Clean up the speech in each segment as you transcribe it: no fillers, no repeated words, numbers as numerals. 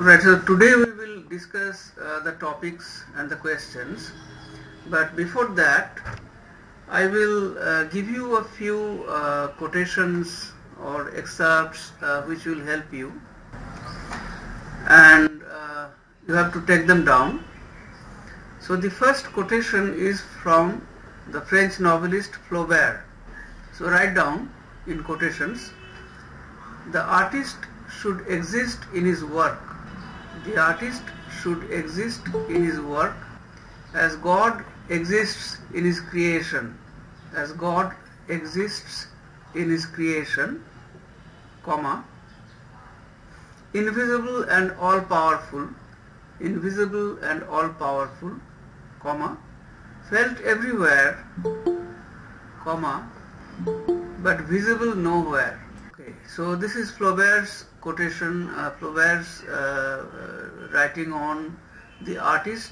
Right, so today we will discuss the topics and the questions, but before that I will give you a few quotations or excerpts which will help you, and you have to take them down. So the first quotation is from the French novelist Flaubert. So write down in quotations: the artist should exist in his work. The artist should exist in his work as God exists in his creation. As God exists in his creation, comma, invisible and all powerful, invisible and all powerful, comma, felt everywhere, comma, but visible nowhere. Okay, so this is Flaubert's quotation, Flaubert's writing on the artist,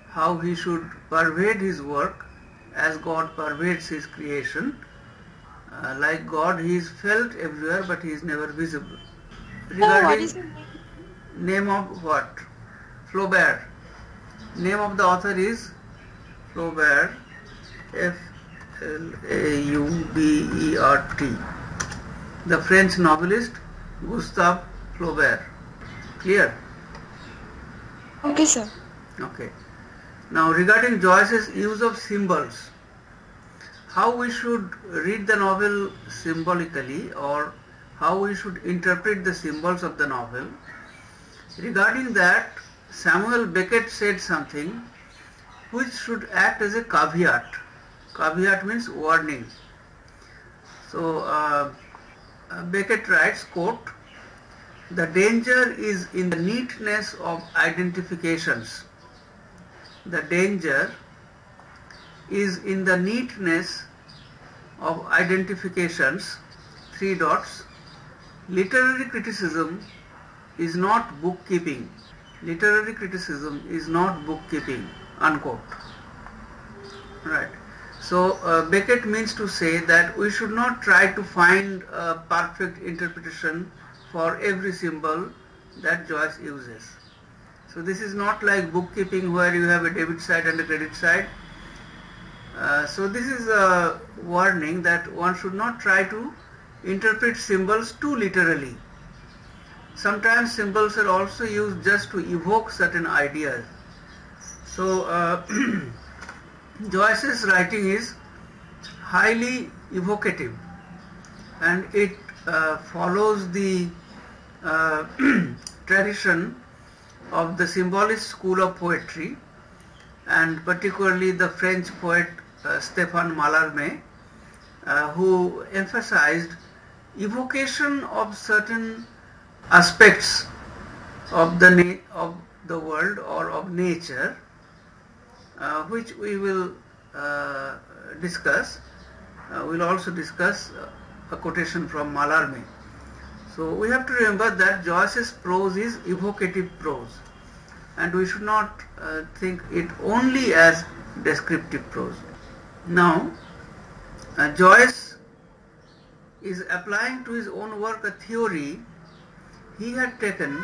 how he should pervade his work as God pervades his creation. Like God, he is felt everywhere, but he is never visible. Sir, what Regarding is your name? name of what? Flaubert. Name of the author is Flaubert, Flaubert. The French novelist Gustave Flaubert. Clear? Okay, sir. Okay. Now regarding Joyce's use of symbols, how we should read the novel symbolically, or how we should interpret the symbols of the novel. Regarding that, Samuel Beckett said something which should act as a caveat. Caveat means warning. So Beckett writes, quote, "The danger is in the neatness of identifications. The danger is in the neatness of identifications, three dots. Literary criticism is not bookkeeping. Literary criticism is not bookkeeping," unquote. Right. So Beckett means to say that we should not try to find a perfect interpretation for every symbol that Joyce uses. So this is not like bookkeeping where you have a debit side and a credit side. So this is a warning that one should not try to interpret symbols too literally. Sometimes symbols are also used just to evoke certain ideas. So Joyce's writing is highly evocative, and it follows the tradition of the symbolist school of poetry, and particularly the French poet Stéphane Mallarmé, who emphasized evocation of certain aspects of the world or of nature, which we will discuss. We'll also discuss a quotation from Mallarmé. So we have to remember that Joyce's prose is evocative prose, and we should not think it only as descriptive prose. Now, Joyce is applying to his own work a theory he had taken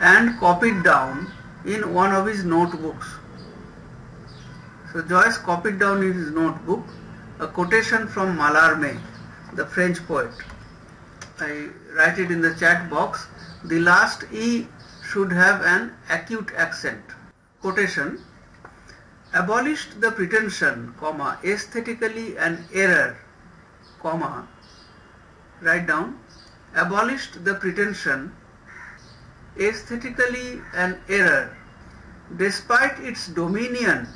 and copied down in one of his notebooks. So Joyce copied down in his notebook a quotation from Mallarmé, the French poet. I write it in the chat box. The last E should have an acute accent. Quotation: abolished the pretension, comma, aesthetically an error, comma, write down, abolished the pretension, aesthetically an error, despite its dominion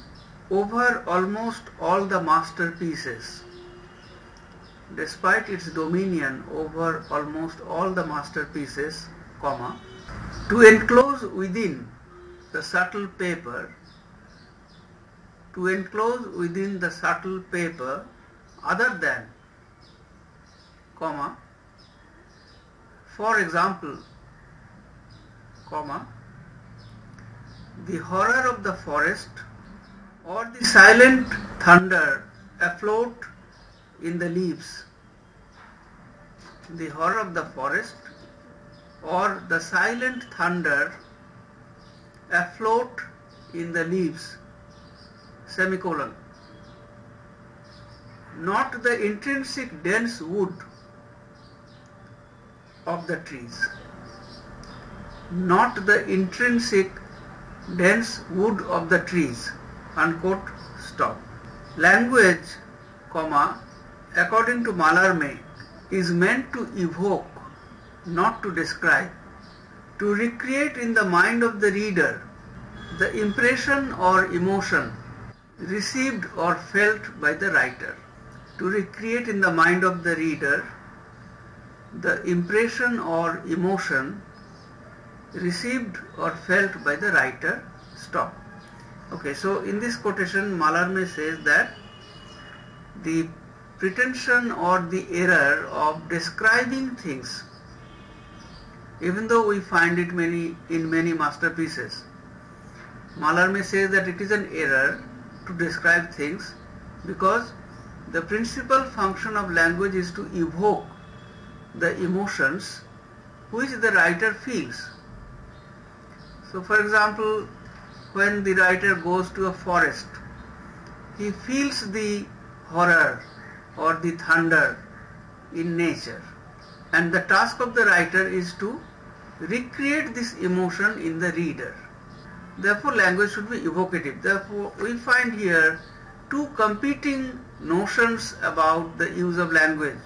over almost all the masterpieces. Despite its dominion over almost all the masterpieces, comma, to enclose within the subtle paper, to enclose within the subtle paper other than, comma, for example, comma, the horror of the forest or the silent thunder afloat in the leaves. The horror of the forest or the silent thunder afloat in the leaves, semicolon. Not the intrinsic dense wood of the trees. Not the intrinsic dense wood of the trees, unquote, stop. Language, comma, according to Mallarmé, is meant to evoke, not to describe, to recreate in the mind of the reader the impression or emotion received or felt by the writer. To recreate in the mind of the reader the impression or emotion received or felt by the writer, stop. Okay, so in this quotation Mallarmé says that the pretension or the error of describing things, even though we find it in many masterpieces, Mallarmé says that it is an error to describe things because the principal function of language is to evoke the emotions which the writer feels. So for example, when the writer goes to a forest, he feels the horror or the thunder in nature, and the task of the writer is to recreate this emotion in the reader. Therefore language should be evocative. Therefore we find here two competing notions about the use of language.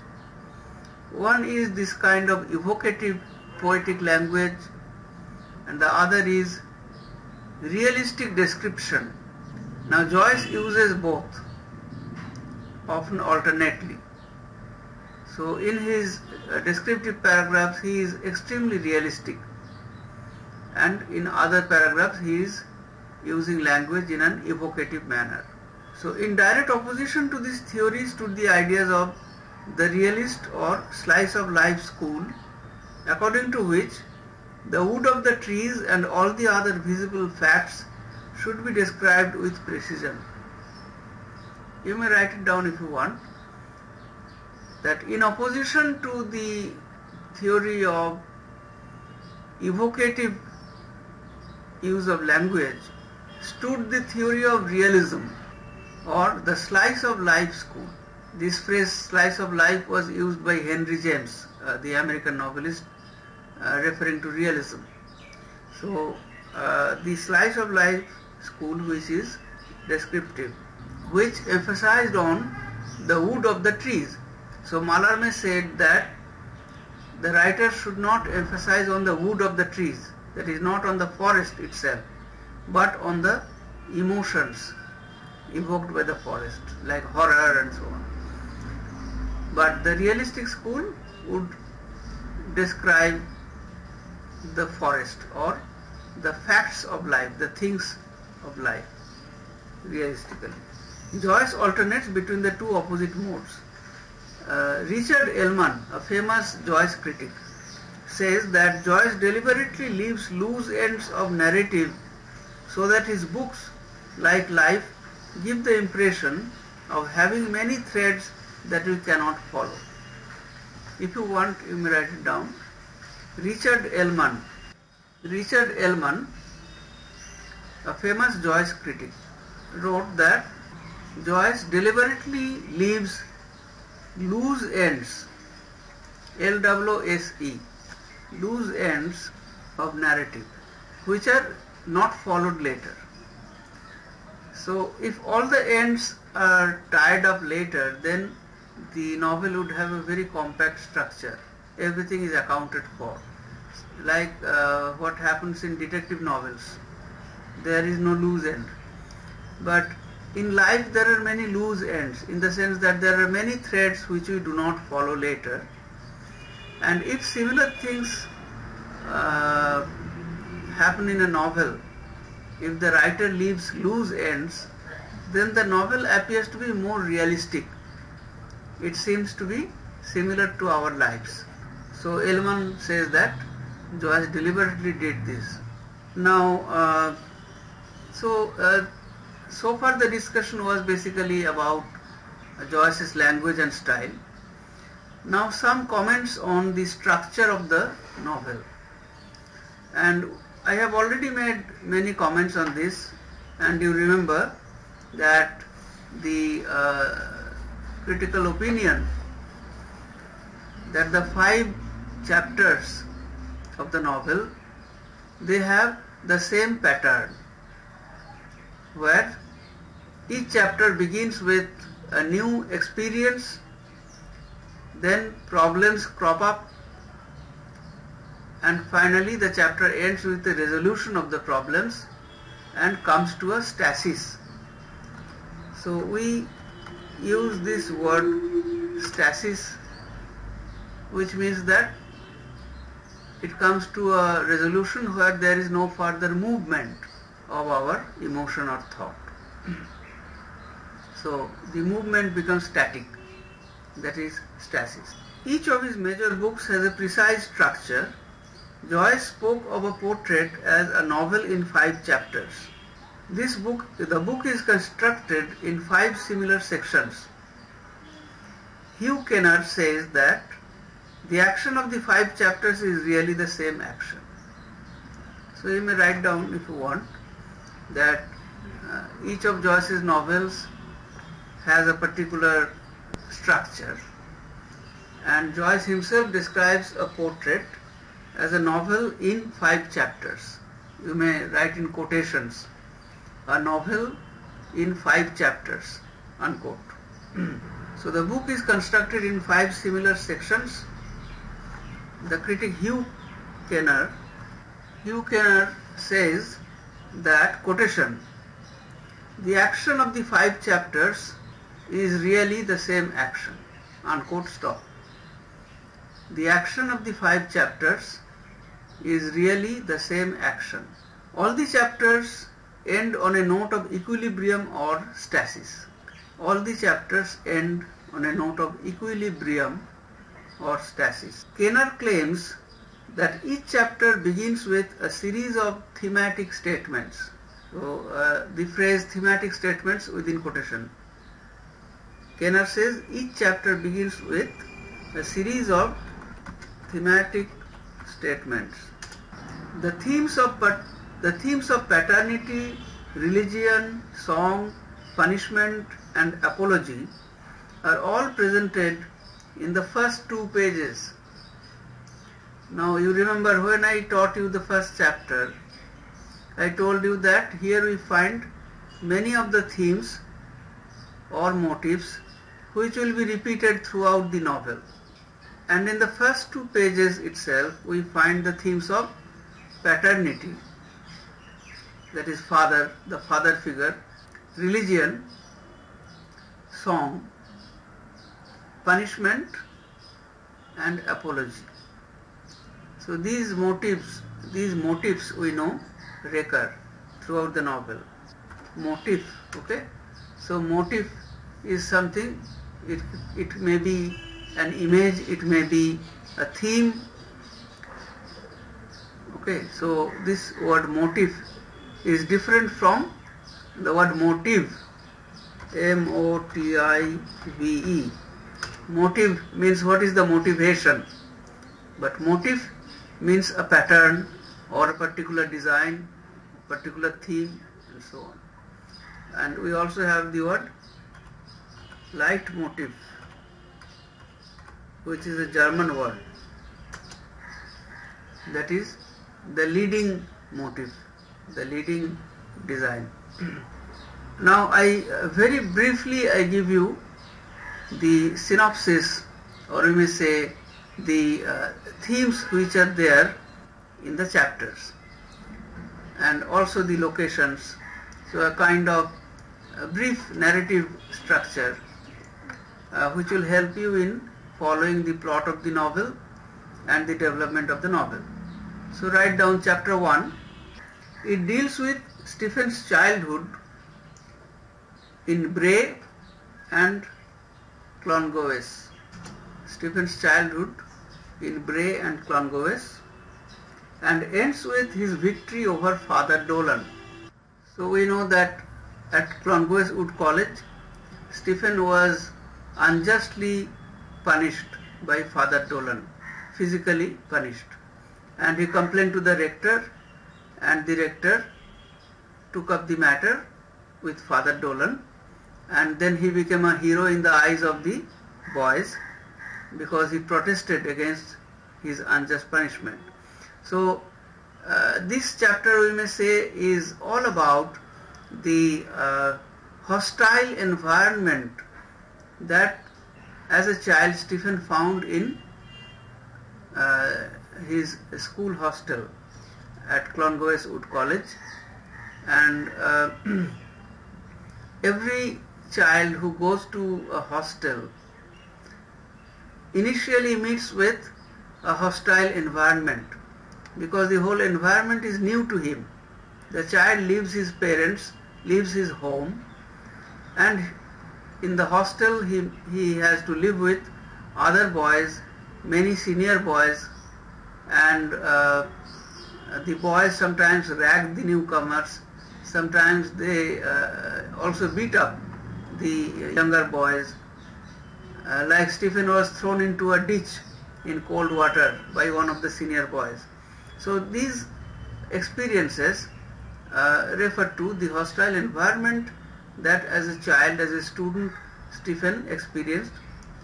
One is this kind of evocative poetic language, and the other is realistic description. Now Joyce uses both, often alternately. So in his descriptive paragraphs he is extremely realistic, and in other paragraphs he is using language in an evocative manner. So in direct opposition to this theory stood the ideas of the realist or slice of life school, according to which the wood of the trees and all the other visible facts should be described with precision. You may write it down if you want, that in opposition to the theory of evocative use of language stood the theory of realism or the slice of life school. This phrase slice of life was used by Henry James, the American novelist, referring to realism. So the slice of life school, which is descriptive, which emphasized on the wood of the trees. So Mallarmé said that the writer should not emphasize on the wood of the trees, that is not on the forest itself, but on the emotions evoked by the forest, like horror and so on. But the realistic school would describe the forest or the facts of life, the things of life, realistically. Joyce alternates between the two opposite modes. Richard Ellman, a famous Joyce critic, says that Joyce deliberately leaves loose ends of narrative so that his books, like life, give the impression of having many threads that we cannot follow. If you want, you may write it down. Richard Ellman, a famous Joyce critic, wrote that Joyce deliberately leaves loose ends, LWSE, loose ends of narrative, which are not followed later. So if all the ends are tied up later, then the novel would have a very compact structure. Everything is accounted for. Like what happens in detective novels. There is no loose end. But in life there are many loose ends, in the sense that there are many threads which we do not follow later. And if similar things happen in a novel, if the writer leaves loose ends, then the novel appears to be more realistic. It seems to be similar to our lives. So Ellman says that Joyce deliberately did this. Now, so far the discussion was basically about Joyce's language and style. Now some comments on the structure of the novel. And I have already made many comments on this, and you remember that the critical opinion that the 5 chapters of the novel, they have the same pattern, where each chapter begins with a new experience, then problems crop up, and finally the chapter ends with the resolution of the problems and comes to a stasis. So we use this word stasis, which means that it comes to a resolution where there is no further movement of our emotion or thought. So the movement becomes static, that is stasis. Each of his major books has a precise structure. Joyce spoke of a portrait as a novel in 5 chapters. The book is constructed in 5 similar sections. Hugh Kenner says that the action of the 5 chapters is really the same action. So you may write down, if you want, that each of Joyce's novels has a particular structure, and Joyce himself describes a portrait as a novel in 5 chapters. You may write in quotations, a novel in 5 chapters, unquote. So the book is constructed in 5 similar sections. The critic Hugh Kenner says that, quotation, the action of the 5 chapters is really the same action, unquote, stop. The action of the 5 chapters is really the same action. All the chapters end on a note of equilibrium or stasis. All the chapters end on a note of equilibrium or stasis. Kenner claims that each chapter begins with a series of thematic statements. So the phrase thematic statements within quotation. Kenner says each chapter begins with a series of thematic statements. The themes of paternity, religion, song, punishment and apology are all presented in the first 2 pages. Now you remember when I taught you the first chapter, I told you that here we find many of the themes or motifs which will be repeated throughout the novel. And in the first 2 pages itself, we find the themes of paternity, that is father, the father figure, religion, song, punishment and apology. So these motifs we know recur throughout the novel. Motif, okay? So motif is something, it may be an image, it may be a theme. Okay, so this word motif is different from the word motive, M-O-T-I-V-E. Motive means what is the motivation, but motif means a pattern or a particular design, particular theme and so on. And we also have the word leitmotif, which is a German word, that is the leading motif, the leading design. Now very briefly I give you the synopsis, or you may say the themes which are there in the chapters, and also the locations. So a kind of a brief narrative structure which will help you in following the plot of the novel and the development of the novel. So write down chapter 1. It deals with Stephen's childhood in Bray and Clongowes. Stephen's childhood in Bray and Clongowes, and ends with his victory over Father Dolan. So we know that at Clongowes Wood College, Stephen was unjustly punished by Father Dolan, physically punished. and he complained to the rector, and the rector took up the matter with Father Dolan, and then he became a hero in the eyes of the boys because he protested against his unjust punishment. So this chapter, we may say, is all about the hostile environment that as a child Stephen found in his school hostel at Clongowes Wood College. And every child who goes to a hostel initially meets with a hostile environment because the whole environment is new to him. The child leaves his parents, leaves his home, and in the hostel he has to live with other boys, many senior boys, and the boys sometimes rag the newcomers, sometimes they also beat up the younger boys. Like Stephen was thrown into a ditch in cold water by one of the senior boys. So these experiences refer to the hostile environment that as a child, as a student, Stephen experienced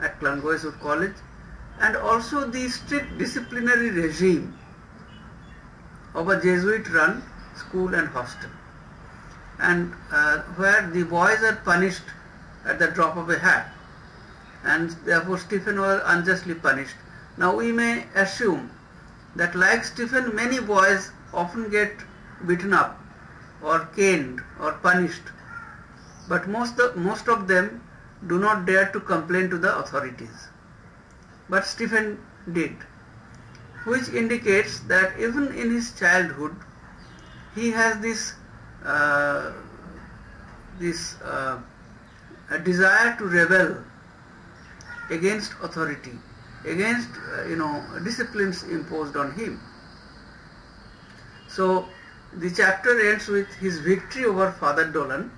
at Clongowes Wood College, and also the strict disciplinary regime of a Jesuit-run school and hostel, and where the boys are punished at the drop of a hat, and therefore Stephen was unjustly punished. Now we may assume that like Stephen, many boys often get beaten up or caned or punished, but most of them do not dare to complain to the authorities. But Stephen did, which indicates that even in his childhood he has this desire to rebel against authority, against disciplines imposed on him. So the chapter ends with his victory over Father Dolan,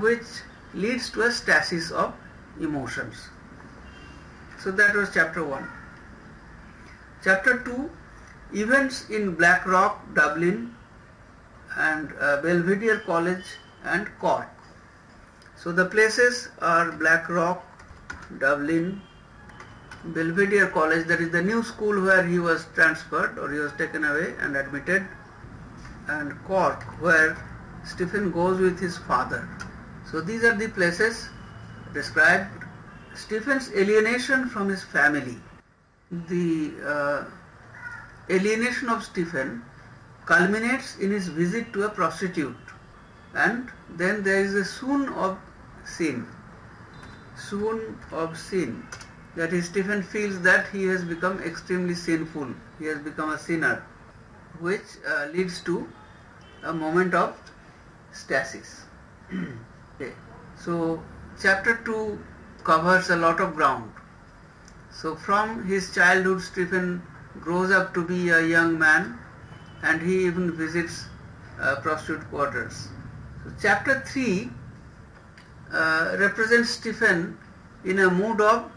which leads to a stasis of emotions. So that was chapter 1. Chapter 2, events in Blackrock, Dublin, and Belvedere College and Cork. So the places are Blackrock, Dublin, Belvedere College, that is the new school where he was transferred or he was taken away and admitted, and Cork, where Stephen goes with his father. So these are the places described. Stephen's alienation from his family. The alienation of Stephen culminates in his visit to a prostitute, and then there is a swoon of sin. That is, Stephen feels that he has become extremely sinful, he has become a sinner, which leads to a moment of stasis. Okay. So chapter 2 covers a lot of ground. So from his childhood, Stephen grows up to be a young man, and he even visits prostitute quarters. So chapter 3 represents Stephen in a mood of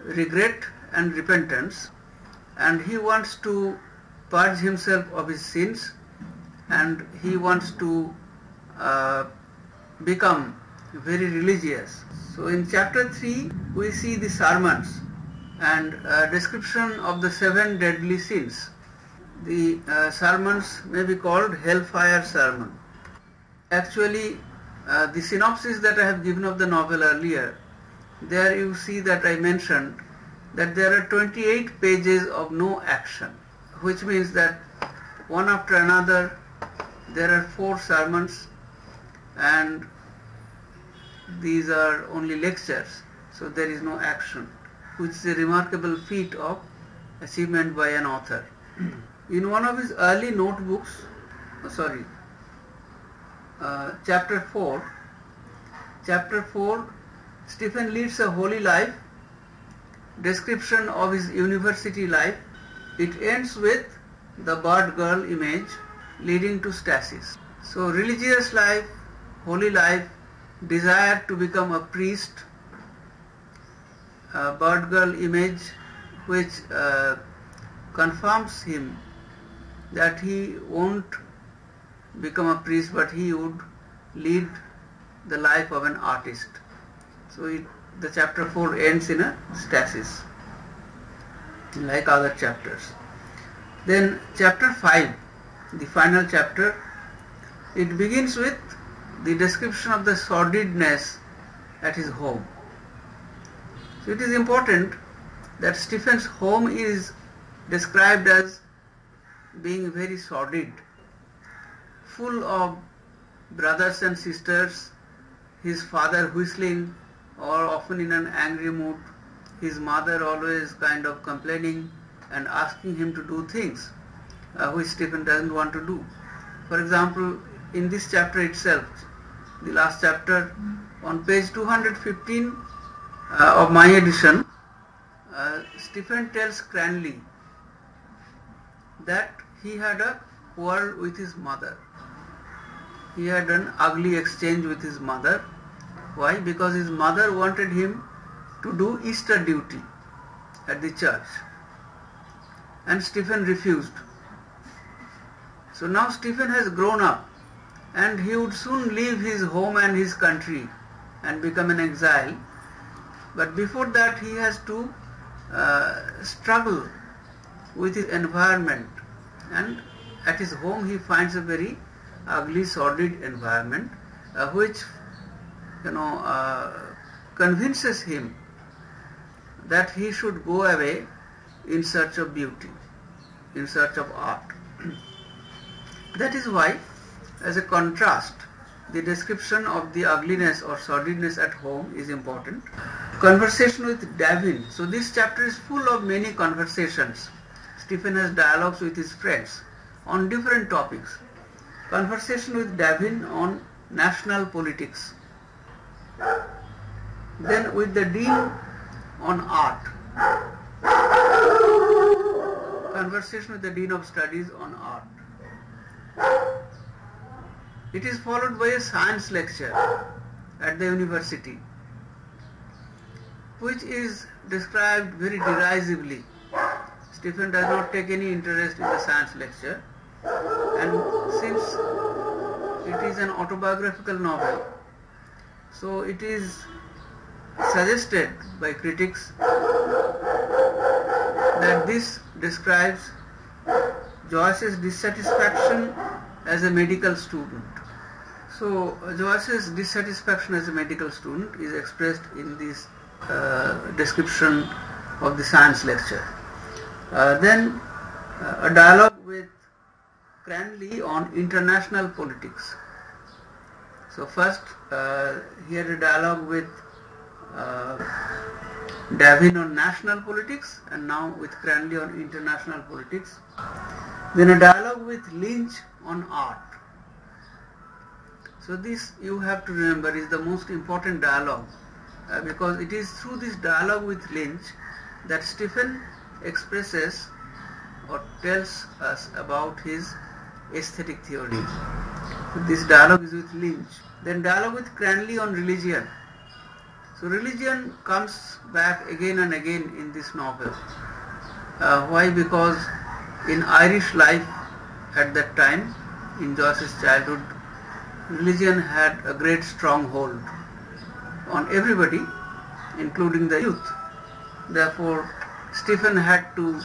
regret and repentance, and he wants to purge himself of his sins, and he wants to become very religious. So in chapter 3 we see the sermons and description of the 7 deadly sins. The sermons may be called Hellfire Sermon. Actually, the synopsis that I have given of the novel earlier, there you see that I mentioned that there are 28 pages of no action, which means that one after another there are 4 sermons, and these are only lectures, so there is no action, which is a remarkable feat of achievement by an author. In one of his early notebooks, chapter 4, Stephen leads a holy life, description of his university life. It ends with the bird girl image leading to stasis. So religious life, holy life, desire to become a priest, bird girl image which confirms him that he won't become a priest, but he would lead the life of an artist. So the chapter 4 ends in a stasis, like other chapters. Then chapter 5, the final chapter, it begins with the description of the sordidness at his home. So it is important that Stephen's home is described as being very sordid, full of brothers and sisters, his father whistling or often in an angry mood, his mother always kind of complaining and asking him to do things which Stephen doesn't want to do. For example, in this chapter itself, the last chapter, on page 215 of my edition, Stephen tells Cranley that he had a quarrel with his mother. He had an ugly exchange with his mother. Why? Because his mother wanted him to do Easter duty at the church, and Stephen refused. So now Stephen has grown up and he would soon leave his home and his country and become an exile. But before that he has to struggle with his environment, and at his home he finds a very ugly, sordid environment which convinces him that he should go away in search of beauty, in search of art. That is why, as a contrast, the description of the ugliness or sordidness at home is important. Conversation with Davin. So this chapter is full of many conversations. Stephen has dialogues with his friends on different topics. Conversation with Davin on national politics. Then with the Dean on art. Conversation with the Dean of Studies on art. It is followed by a science lecture at the university, which is described very derisively. Stephen does not take any interest in the science lecture, and since it is an autobiographical novel, so it is suggested by critics that this describes Joyce's dissatisfaction as a medical student. So Joyce's dissatisfaction as a medical student is expressed in this description of the science lecture. Then a dialogue with Cranley on international politics. So first he had a dialogue with Davin on national politics, and now with Cranley on international politics. Then a dialogue with Lynch on art. So this, you have to remember, is the most important dialogue because it is through this dialogue with Lynch that Stephen expresses or tells us about his aesthetic theory. So this dialogue is with Lynch. Then dialogue with Cranley on religion. So religion comes back again and again in this novel. Why? Because in Irish life at that time, in Joyce's childhood, religion had a great stronghold on everybody, including the youth. Therefore, Stephen had to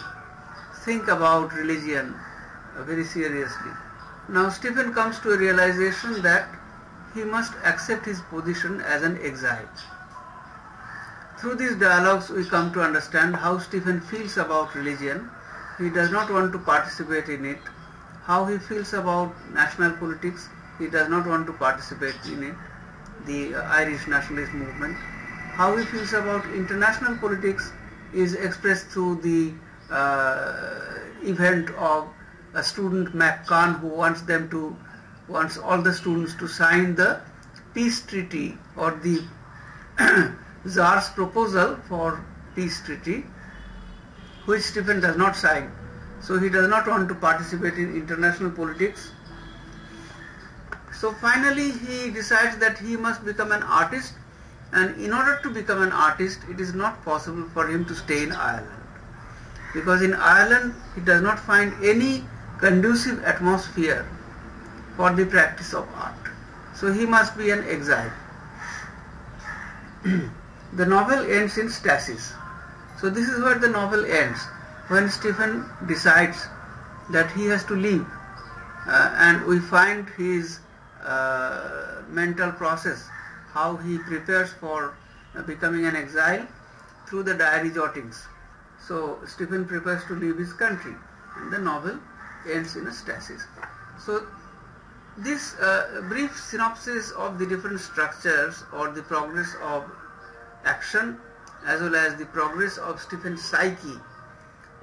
think about religion very seriously. Now Stephen comes to a realization that he must accept his position as an exile. Through these dialogues we come to understand how Stephen feels about religion. He does not want to participate in it. How he feels about national politics. He does not want to participate in it, the Irish nationalist movement. How he feels about international politics is expressed through the event of a student, McCann, who wants all the students to sign the peace treaty, or the Tsar's proposal for peace treaty, which Stephen does not sign. So he does not want to participate in international politics. So finally he decides that he must become an artist, and in order to become an artist it is not possible for him to stay in Ireland, because in Ireland he does not find any conducive atmosphere for the practice of art. So he must be an exile. The novel ends in stasis. So this is where the novel ends, when Stephen decides that he has to leave, and we find his mental process, how he prepares for becoming an exile through the diary jottings. So Stephen prepares to leave his country, and the novel ends in a stasis. So this brief synopsis of the different structures or the progress of action as well as the progress of Stephen's psyche,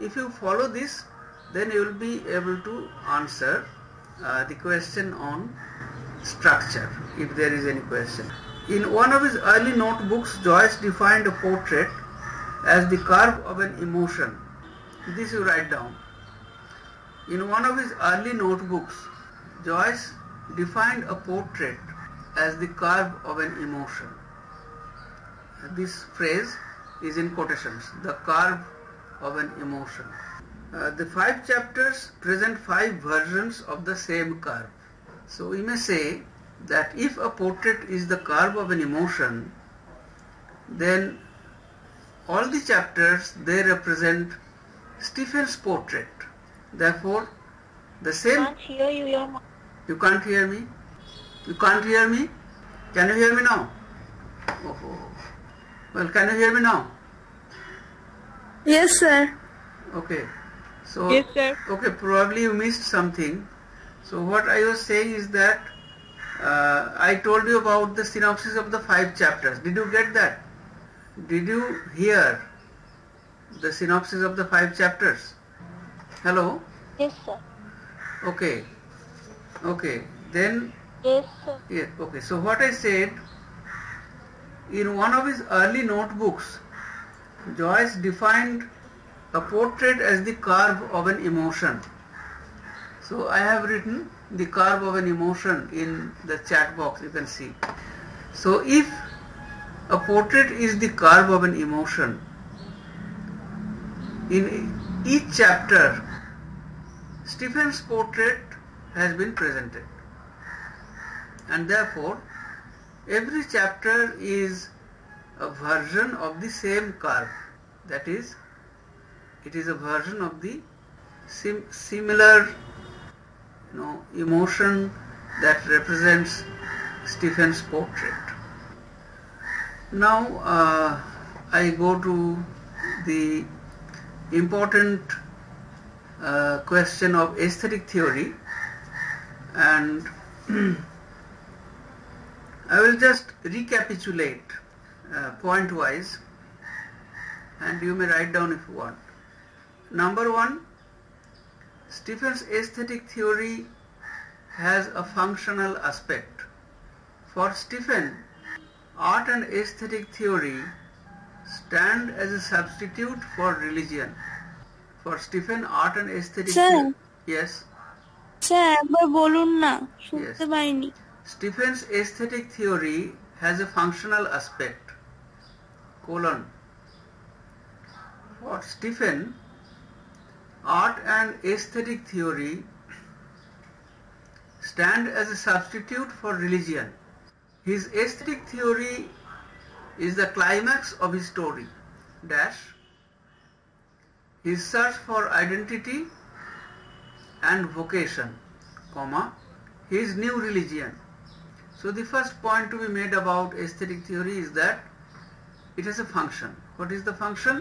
if you follow this, then you will be able to answer the question on structure, if there is any question. In one of his early notebooks, Joyce defined a portrait as the curve of an emotion. This you write down. In one of his early notebooks, Joyce defined a portrait as the curve of an emotion. This phrase is in quotations, the curve of an emotion. The 5 chapters present 5 versions of the same curve. So we may say that if a portrait is the curve of an emotion, then all the chapters, they represent Stephen's portrait. Therefore, the same... I can't hear you, Your Honor. You can't hear me? You can't hear me? Can you hear me now? Oh. Well, can you hear me now? Yes, sir. Okay. So, Yes, sir. okay, probably you missed something. So what I was saying is that I told you about the synopsis of the 5 chapters. Did you get that? Did you hear the synopsis of the 5 chapters? Hello? Yes, sir. Okay. Okay. Then, Yes, sir. yeah, okay. So what I said, in one of his early notebooks, Joyce defined a portrait as the curve of an emotion. So I have written the curve of an emotion in the chat box, you can see. So if a portrait is the curve of an emotion, in each chapter, Stephen's portrait has been presented. And therefore, every chapter is a version of the same curve. That is, it is a version of the similar emotion that represents Stephen's portrait. Now I go to the important question of aesthetic theory, and I will just recapitulate point wise, and you may write down if you want. Number 1, Stephen's aesthetic theory has a functional aspect. For Stephen, art and aesthetic theory stand as a substitute for religion. For Stephen, art and aesthetic theory... Yes? Sir একবার বলুন না, শুনতে Yes. পাইনি। Stephen's aesthetic theory has a functional aspect. For Stephen, art and aesthetic theory stand as a substitute for religion. His aesthetic theory is the climax of his story, his search for identity and vocation, his new religion. So the first point to be made about aesthetic theory is that it has a function. What is the function?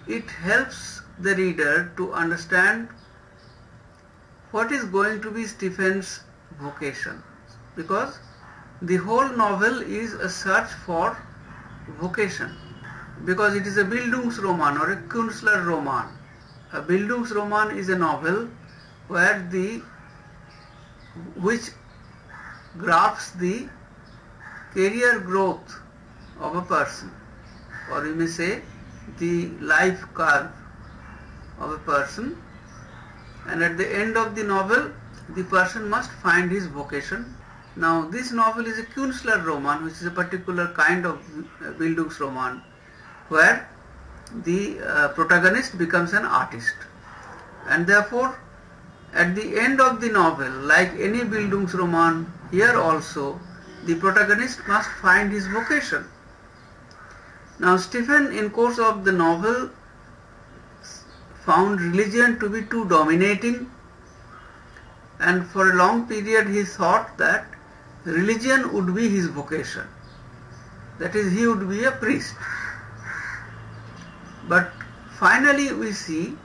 It helps the reader to understand what is going to be Stephen's vocation, because the whole novel is a search for vocation, because it is a Bildungsroman or a Künstlerroman. A Bildungsroman is a novel which graphs the career growth of a person, or you may say the life curve of a person, and at the end of the novel the person must find his vocation. Now this novel is a Künstlerroman, which is a particular kind of Bildungsroman where the protagonist becomes an artist, and therefore At the end of the novel, like any Bildungsroman, here also the protagonist must find his vocation. Now Stephen, in course of the novel, found religion to be too dominating, and for a long period he thought that religion would be his vocation. That is, he would be a priest. But finally we see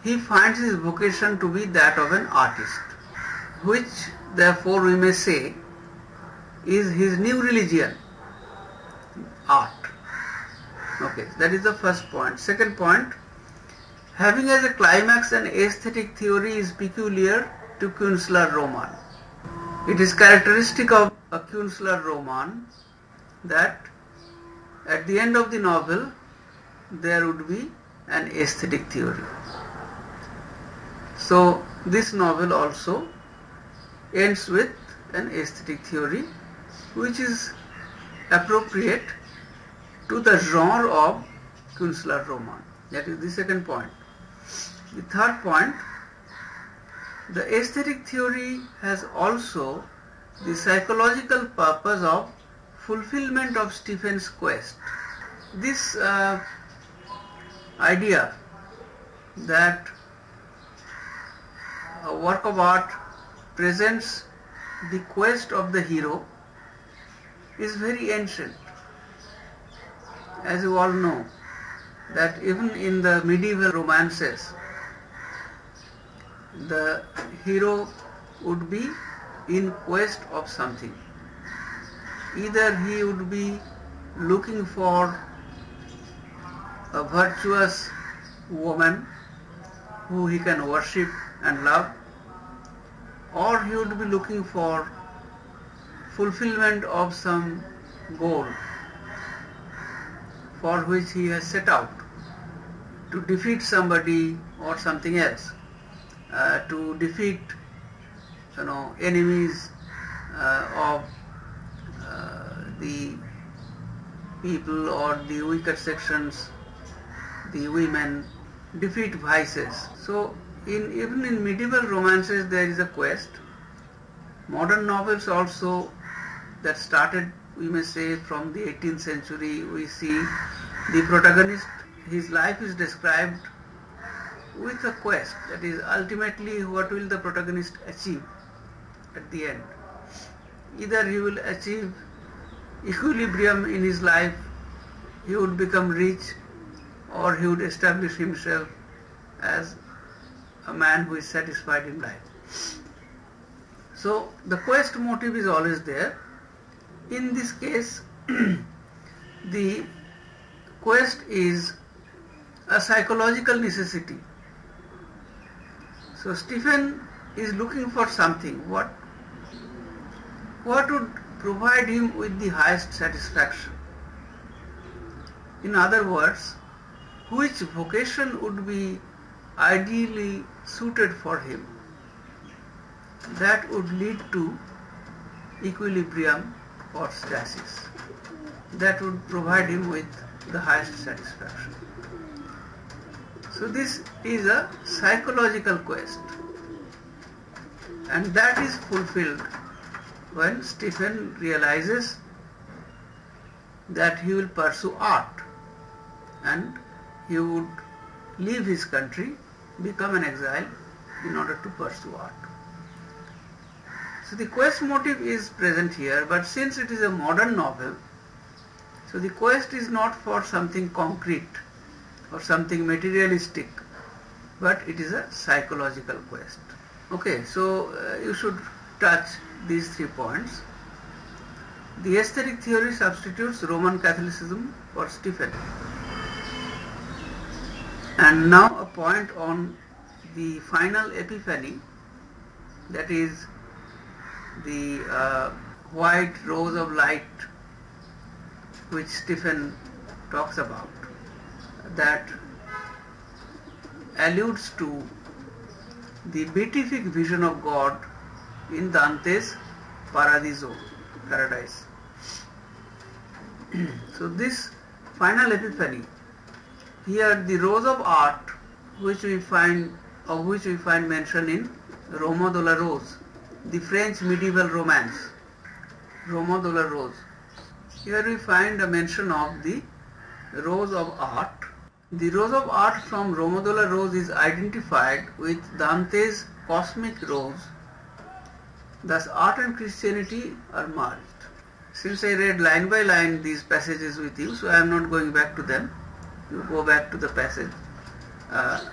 he finds his vocation to be that of an artist, which therefore we may say is his new religion, art. Okay, that is the first point. Second point, having as a climax an aesthetic theory is peculiar to Künstlerroman. It is characteristic of a Künstlerroman that at the end of the novel there would be an aesthetic theory. So this novel also ends with an aesthetic theory which is appropriate to the genre of Künstlerroman. That is the second point. The third point, the aesthetic theory has also the psychological purpose of fulfillment of Stephen's quest. This idea that a work of art presents the quest of the hero is very ancient. As you all know, that even in the medieval romances, the hero would be in quest of something. Either he would be looking for a virtuous woman who he can worship and love, or he would be looking for fulfillment of some goal for which he has set out, to defeat somebody or something else, to defeat enemies of the people or the weaker sections, the women, defeat vices. So even in medieval romances there is a quest. Modern novels also that started, we may say, from the 18th century, we see the protagonist, his life is described with a quest. That is, ultimately what will the protagonist achieve at the end? Either he will achieve equilibrium in his life, he would become rich, or he would establish himself as a man who is satisfied in life. So the quest motive is always there. In this case, the quest is a psychological necessity. So Stephen is looking for something. What would provide him with the highest satisfaction? In other words, which vocation would be ideally suited for him that would lead to equilibrium or stasis, that would provide him with the highest satisfaction. So this is a psychological quest, and that is fulfilled when Stephen realizes that he will pursue art and he would leave his country, become an exile in order to pursue art. So the quest motive is present here, but since it is a modern novel, so the quest is not for something concrete or something materialistic, but it is a psychological quest. Okay, so you should touch these 3 points. The aesthetic theory substitutes Roman Catholicism for Stephen. And now a point on the final epiphany, that is the white rose of light which Stephen talks about, that alludes to the beatific vision of God in Dante's Paradiso, paradise. So this final epiphany, here the rose of art which we find of which we find mention in Roman de la Rose, the French medieval romance. Roman de la Rose. Here we find a mention of the Rose of Art. The Rose of Art from Roman de la Rose is identified with Dante's cosmic rose. Thus art and Christianity are merged. Since I read line by line these passages with you, so I am not going back to them. You go back to the passage.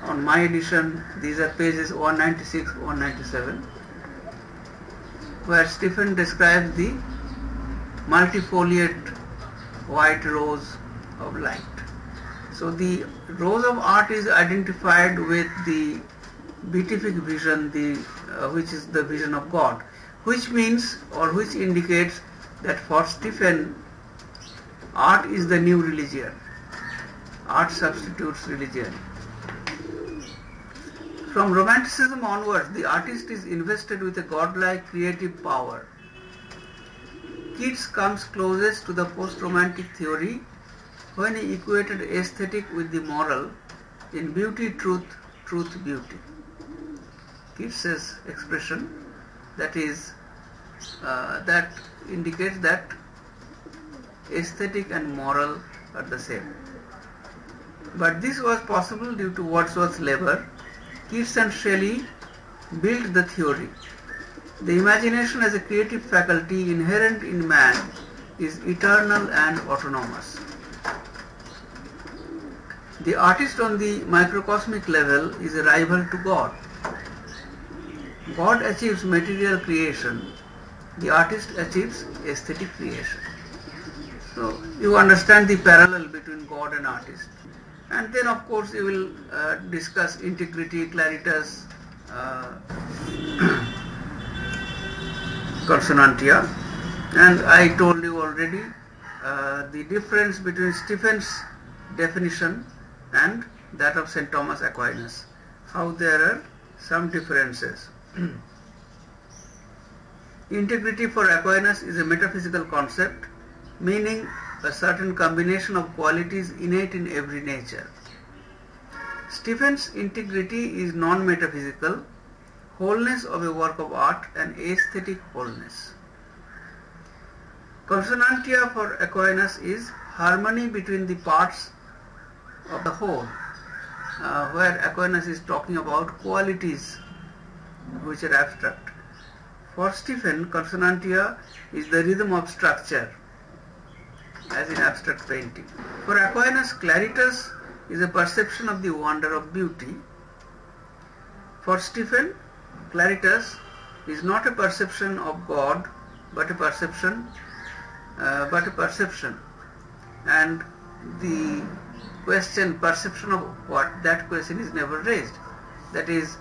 On my edition, these are pages 196, 197, where Stephen describes the multifoliate white rose of light. So the rose of art is identified with the beatific vision, which is the vision of God, which means or which indicates that for Stephen, art is the new religion. Art substitutes religion. From Romanticism onwards, the artist is invested with a godlike creative power. Keats comes closest to the post-romantic theory when he equated aesthetic with the moral in beauty, truth, truth, beauty. Keats's expression that indicates that aesthetic and moral are the same. But this was possible due to Wordsworth's labor. Keats and Shelley built the theory. The imagination as a creative faculty inherent in man is eternal and autonomous. The artist on the microcosmic level is a rival to God. God achieves material creation. The artist achieves aesthetic creation. So you understand the parallel between God and artist. And then of course you will discuss integrity, claritas, consonantia. And I told you already the difference between Stephen's definition and that of St. Thomas Aquinas, how there are some differences. Integrity for Aquinas is a metaphysical concept, meaning a certain combination of qualities innate in every nature. Stephen's integrity is non-metaphysical, wholeness of a work of art and aesthetic wholeness. Consonantia for Aquinas is harmony between the parts of the whole, where Aquinas is talking about qualities which are abstract. For Stephen, consonantia is the rhythm of structure, as in abstract painting. For Aquinas, claritas is a perception of the wonder of beauty. For Stephen, claritas is not a perception of God, but a perception. And the question, perception of what, that question is never raised. That is,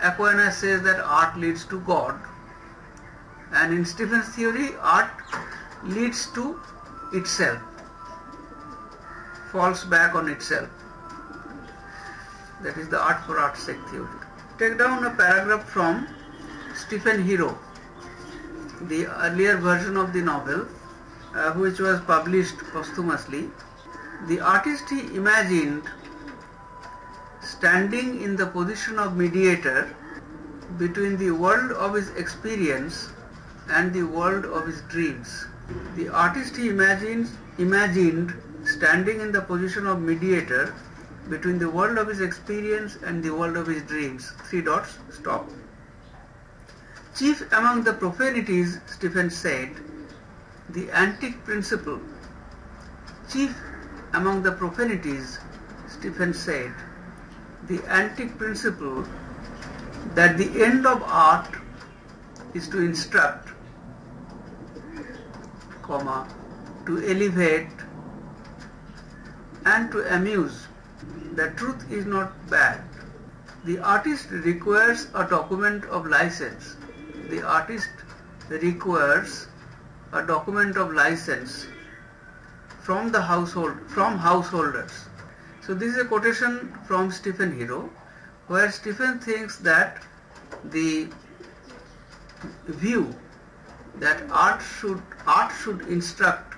Aquinas says that art leads to God, and in Stephen's theory, art leads to itself, falls back on itself. That is the art for art's sake theory. Take down a paragraph from Stephen Hero, the earlier version of the novel, which was published posthumously. The artist he imagined standing in the position of mediator between the world of his experience and the world of his dreams. The artist he imagined standing in the position of mediator between the world of his experience and the world of his dreams. Stop. Chief among the profanities, Stephen said, the antique principle. Chief among the profanities, Stephen said, the antique principle that the end of art is to instruct, to elevate and to amuse. The truth is not bad. The artist requires a document of license. The artist requires a document of license from householders. So this is a quotation from Stephen Hero, where Stephen thinks that the view that art should instruct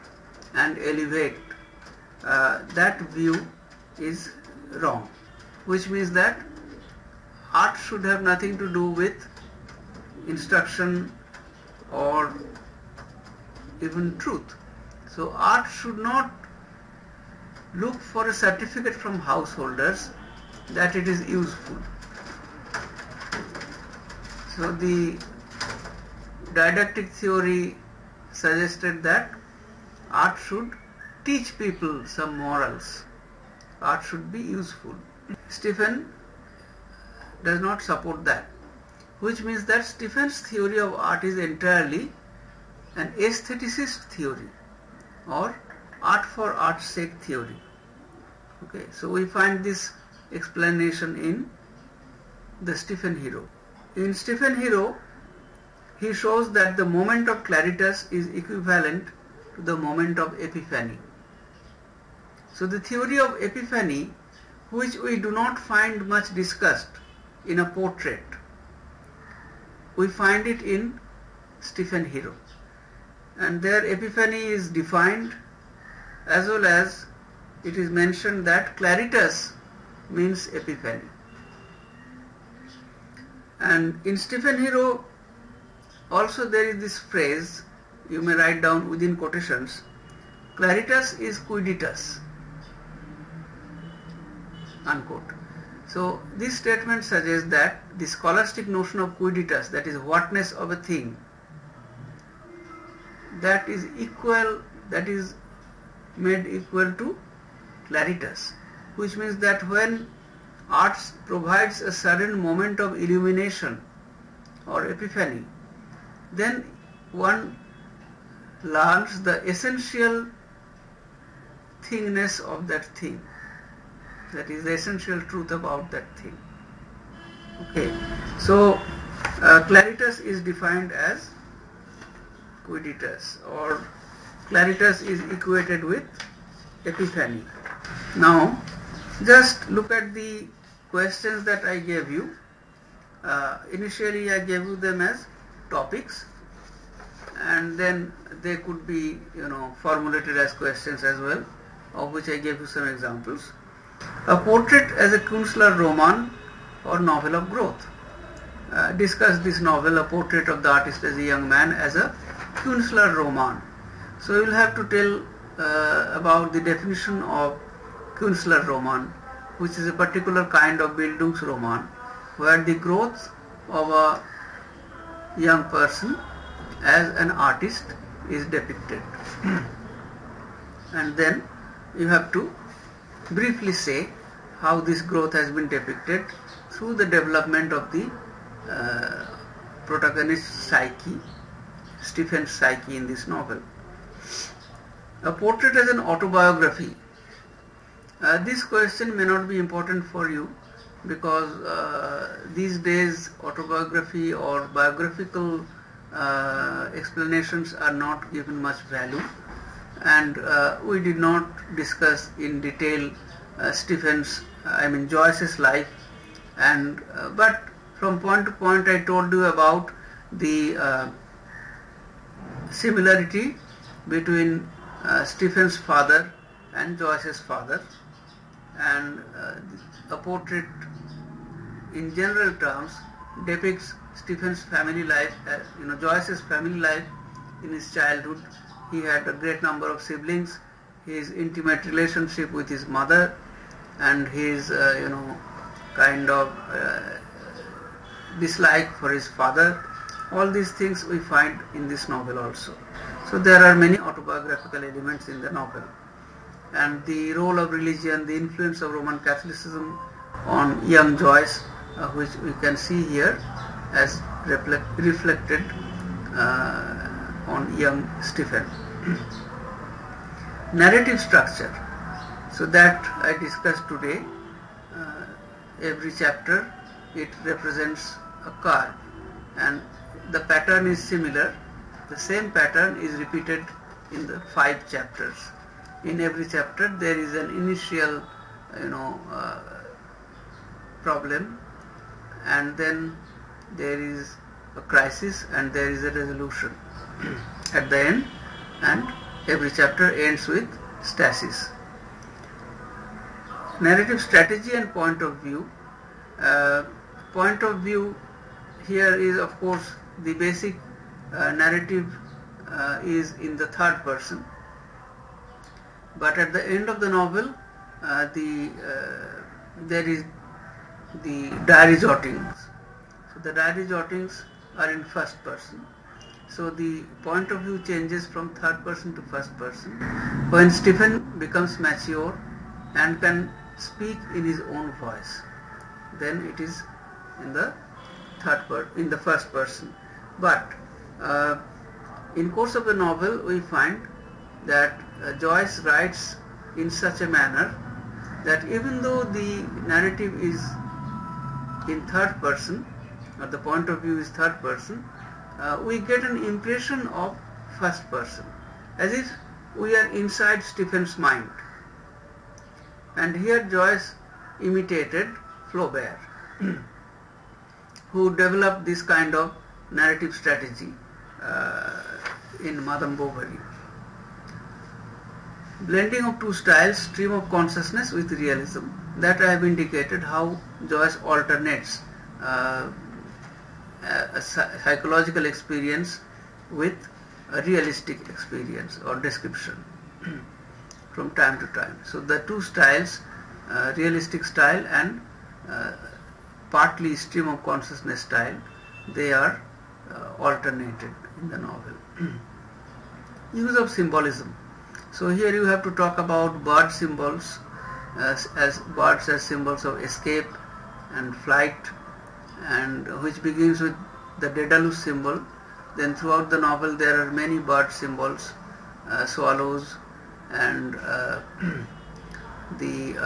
and elevate, that view is wrong, which means that art should have nothing to do with instruction or even truth. So art should not look for a certificate from householders that it is useful. So the didactic theory suggested that art should teach people some morals. Art should be useful. Stephen does not support that, which means that Stephen's theory of art is entirely an aestheticist theory or art for art's sake theory. Okay, so we find this explanation in the Stephen Hero. In Stephen Hero, he shows that the moment of claritas is equivalent to the moment of epiphany. So the theory of epiphany, which we do not find much discussed in a portrait, we find it in Stephen Hero. And there epiphany is defined, as well as it is mentioned that claritas means epiphany. And in Stephen Hero also there is this phrase, you may write down within quotations, claritas is quiditas, unquote. So this statement suggests that the scholastic notion of quiditas, that is whatness of a thing, that is equal, that is made equal to claritas, which means that when art provides a sudden moment of illumination or epiphany, then one learns the essential thingness of that thing, that is the essential truth about that thing. Okay, so claritas is defined as quiditas, or claritas is equated with epiphany. Now just look at the questions that I gave you. Initially I gave you them as topics, and then they could be formulated as questions as well, of which I gave you some examples. A portrait as a Künstlerroman or novel of growth. Discuss this novel, A Portrait of the Artist as a Young Man, as a Künstlerroman. So you will have to tell about the definition of Künstlerroman, which is a particular kind of Bildungsroman, where the growth of a young person as an artist is depicted. And then you have to briefly say how this growth has been depicted through the development of the protagonist's psyche, Stephen's psyche in this novel. A portrait as an autobiography. This question may not be important for you because these days autobiography or biographical explanations are not given much value, and we did not discuss in detail Joyce's life, and but from point to point I told you about the similarity between Stephen's father and Joyce's father, and a portrait in general terms depicts Stephen's family life, Joyce's family life in his childhood. He had a great number of siblings, his intimate relationship with his mother, and his kind of dislike for his father. All these things we find in this novel also. So there are many autobiographical elements in the novel. And the role of religion, the influence of Roman Catholicism on young Joyce, which we can see here as reflected on young Stephen. Narrative structure. So that I discussed today. Every chapter it represents a curve, and the pattern is similar. The same pattern is repeated in the 5 chapters. In every chapter there is an initial problem, and then there is a crisis, and there is a resolution at the end, and every chapter ends with stasis. Narrative strategy and point of view. point of view here is, of course, the basic narrative is in the third person, but at the end of the novel there is the diary jottings. So the diary jottings are in first person. So the point of view changes from third person to first person when Stephen becomes mature and can speak in his own voice. Then it is in the first person. But in course of the novel we find that Joyce writes in such a manner that even though the narrative is in third person, or the point of view is third person, we get an impression of first person, as if we are inside Stephen's mind. And here Joyce imitated Flaubert, who developed this kind of narrative strategy in Madame Bovary. Blending of two styles, stream of consciousness with realism, that I have indicated how Joyce alternates a psychological experience with a realistic experience or description from time to time. So the two styles, realistic style and partly stream of consciousness style, they are alternated in the novel. Use of symbolism. So here you have to talk about bird symbols, as birds as symbols of escape and flight, and which begins with the Daedalus symbol. Then throughout the novel there are many bird symbols, swallows and the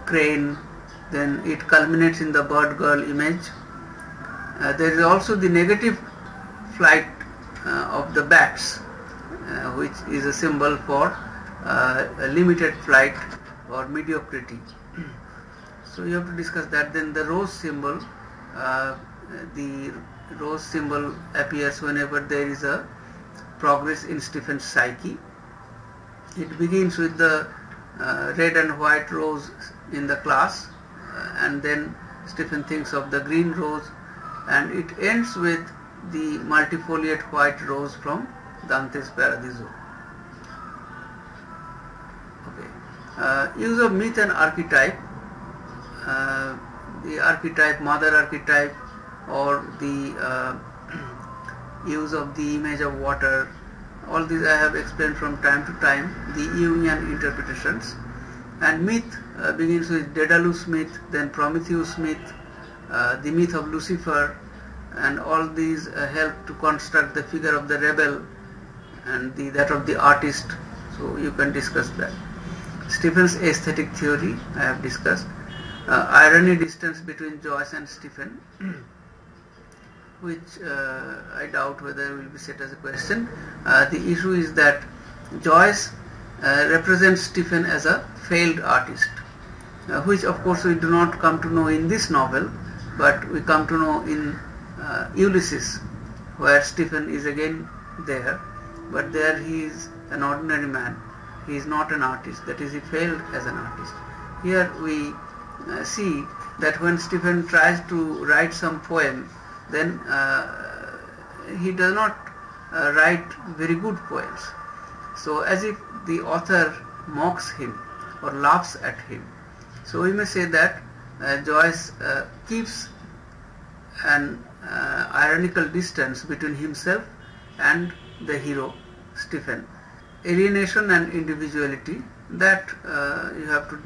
crane. Then it culminates in the bird girl image. There is also the negative flight of the bats, which is a symbol for a limited flight or mediocrity. So you have to discuss that. Then the rose symbol, the rose symbol appears whenever there is a progress in Stephen's psyche. It begins with the red and white rose in the class, and then Stephen thinks of the green rose, and it ends with the multifoliate white rose from Dante's Paradiso. Okay. Use of myth and archetype. The archetype, mother archetype, or the use of the image of water, all these I have explained from time to time, the Jungian interpretations. And myth begins with Daedalus myth, then Prometheus myth, the myth of Lucifer, and all these help to construct the figure of the rebel and that of the artist. So you can discuss that. Stephen's aesthetic theory I have discussed. Irony distance between Joyce and Stephen, which I doubt whether will be set as a question. The issue is that Joyce represents Stephen as a failed artist, which of course we do not come to know in this novel, but we come to know in Ulysses, where Stephen is again there, but there he is an ordinary man. He is not an artist, that is, he failed as an artist. Here we see that when Stephen tries to write some poem, then he does not write very good poems. So as if the author mocks him or laughs at him. So we may say that Joyce keeps an ironical distance between himself and the hero Stephen. Alienation and individuality, that you have to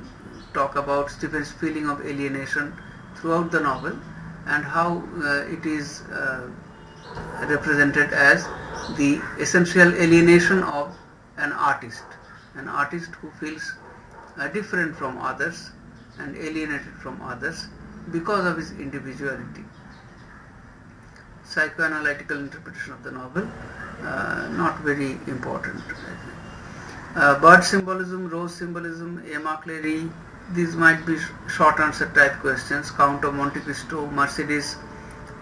talk about Stephen's feeling of alienation throughout the novel, and how it is represented as the essential alienation of an artist who feels different from others and alienated from others because of his individuality. Psychoanalytical interpretation of the novel, not very important. Bird symbolism, rose symbolism, Emma Clary, these might be short answer type questions. Count of Monte Cristo, Mercedes,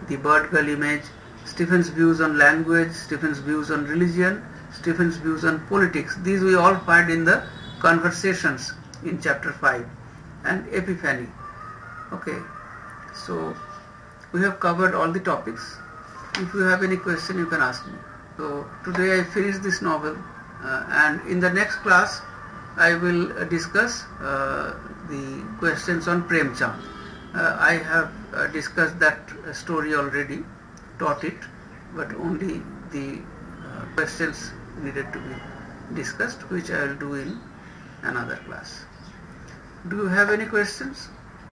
the bird girl image, Stephen's views on language, Stephen's views on religion, Stephen's views on politics. These we all find in the conversations in chapter 5. And Epiphany. Okay, so we have covered all the topics. If you have any question, you can ask me. So today I finished this novel, and in the next class I will discuss the questions on Prem Chand. I have discussed that story already, taught it, but only the questions needed to be discussed, which I will do in another class. Do you have any questions?